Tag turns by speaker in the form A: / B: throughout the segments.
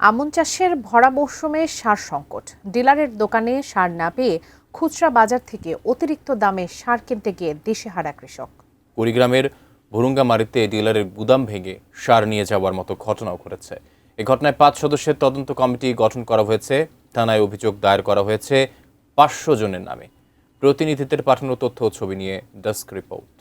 A: আমন চাষের ভরা মৌসুমে সার সংকট। ডিলারের দোকানে সার না পেয়ে খুচরা বাজার থেকে অতিরিক্ত দামে সার কিনতে গিয়ে দিশেহারা কৃষক।
B: কুড়িগ্রামের ভুরুঙ্গামারীতে ডিলারের গুদাম ভেঙে সার নিয়ে যাওয়ার মতো ঘটনাও ঘটেছে। এই ঘটনায় 5 সদস্যের তদন্ত কমিটি গঠন করা হয়েছে। থানায় অভিযোগ দায়ের করা হয়েছে 500 জনের নামে। প্রতিনিধিদের পাঠানো তথ্য ও ছবি নিয়ে ডেস্ক রিপোর্ট।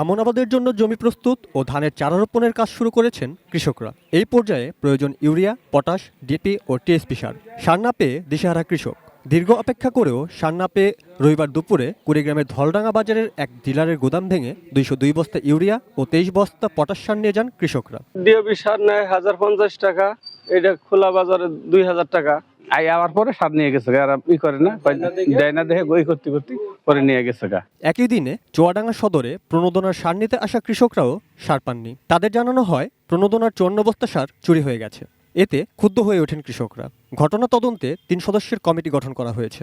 C: আমন আবাদের জন্য জমি প্রস্তুত ও ধানের চারা রোপণের কাজ শুরু করেছেন কৃষকরা। এই পর্যায়ে প্রয়োজন ইউরিয়া, পটাশ, ডিপি ও টিএসপি সার। সার না পেয়ে দিশেহারা কৃষক। দীর্ঘ অপেক্ষা করেও সার না পেয়ে রবিবার দুপুরে কুড়িগ্রামের ধলডাঙ্গা বাজারের এক ডিলারের গুদাম ভেঙে 202 বস্তা ইউরিয়া ও 23 বস্তা পটাশ সার নিয়ে যান কৃষকরা।
D: ডিএপি সার নেয় 1050 টাকা, এটা খোলা বাজারে 2000 টাকা। আবার পরে সার নিয়ে গেছে, আর ই করে না, দেয় না, দেখে গই করতে করতে পরে নিয়ে গেছে।
C: একই দিনে চুয়াডাঙ্গা সদরে প্রণোদনার সার নিতে আসা কৃষকরাও সার পাননি। তাদের জানানো হয় প্রণোদনার 54 বস্তা সার চুরি হয়ে গেছে। এতে ক্ষুব্ধ হয়ে ওঠেন কৃষকরা। ঘটনা তদন্তে 3 সদস্যের কমিটি গঠন করা হয়েছে।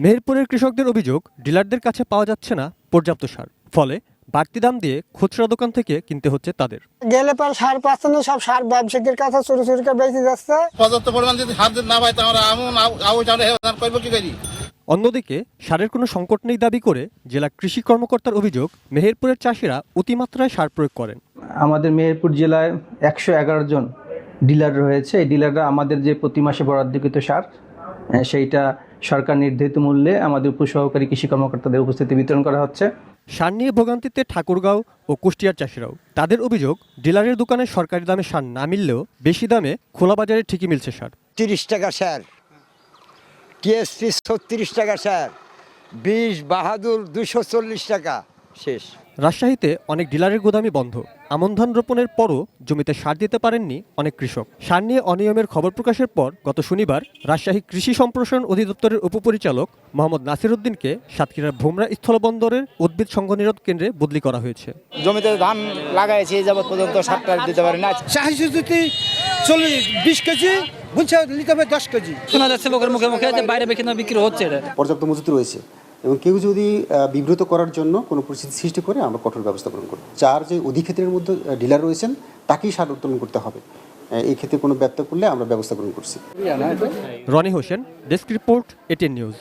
C: মেহেরপুরের কৃষকদের অভিযোগ, ডিলারদের কাছে পাওয়া যাচ্ছে না পর্যাপ্ত সার, ফলে বাড়তি দাম দিয়ে খুচরা দোকান থেকে কিনতে হচ্ছে তাদের।
E: গেলে পর সার পাচ্ছে না, সব সার ব্যবসায়ীদের কাছে চুরি চুরি করে বেঁচে যাচ্ছে।
F: পর্যাপ্ত পরিমাণ যদি সার না পাই তাহলে আমরা কি করি?
C: অন্যদিকে সারের কোনো সংকট নেই দাবি করে জেলা কৃষি কর্মকর্তার অভিযোগ, মেহেরপুরের চাষিরা অতিমাত্রায় সার প্রয়োগ করেন।
G: আমাদের মেহেরপুর জেলায় 111 জন ডিলার রয়েছে। এই ডিলাররা আমাদের যে প্রতি মাসে বরাদ্দকৃত সার সেইটা সরকার নির্ধারিত মূল্যে আমাদের উপসহকারী কৃষি কর্মকর্তাদের উপস্থিতি বিতরণ করা হচ্ছে।
C: সার নিয়ে ভোগান্তিতে ঠাকুরগাঁও ও কুষ্টিয়ার চাষিরাও। তাদের অভিযোগ, ডিলারের দোকানে সরকারি দামে সার না মিললেও বেশি দামে খোলা বাজারে ঠিকই মিলছে সার।
H: 30 টাকা সার, টিএসপি 36 টাকা সার, 20 বাহাদুর 240 টাকা, শেষ।
C: রাজশাহীতে অনেক ডিলারের গুদামই বন্ধ। আমন ধান রোপণের পরও জমিতে সার দিতে পারেননি অনেক কৃষক। সার নিয়ে অনিয়মের খবর প্রকাশের পর গত শনিবার রাজশাহী কৃষি সম্প্রসারণ অধিদপ্তরের উপপরিচালক মোহাম্মদ নাসির উদ্দিনকে সাতক্ষীরার ভোমরা স্থলবন্দরের উদ্ভিদ সংঘনিরোধ কেন্দ্রে বদলি করা হয়েছে।
I: জমিতে ধান লাগাইছে, এই যাবৎ পর্যন্ত সারটা দিতে পারে না।
E: 20 কেজি বলছে নিতে হবে 10 কেজি।
I: শোনা যাচ্ছে লোকের মুখে মুখে যে বাইরে বিক্রি হচ্ছে।
J: পর্যাপ্ত মজুত রয়েছে এবং কেউ যদি বিব্রত করার জন্য কোনো পরিস্থিতি সৃষ্টি করে আমরা কঠোর ব্যবস্থা গ্রহণ করি। যার যে অধিক্ষেত্রের মধ্যে ডিলার রয়েছেন তাকেই সার উত্তোলন করতে হবে। এই ক্ষেত্রে কোনো ব্যত্যয় করলে আমরা ব্যবস্থা গ্রহণ করছি।
C: Rony Hossain, desk report, ATN news.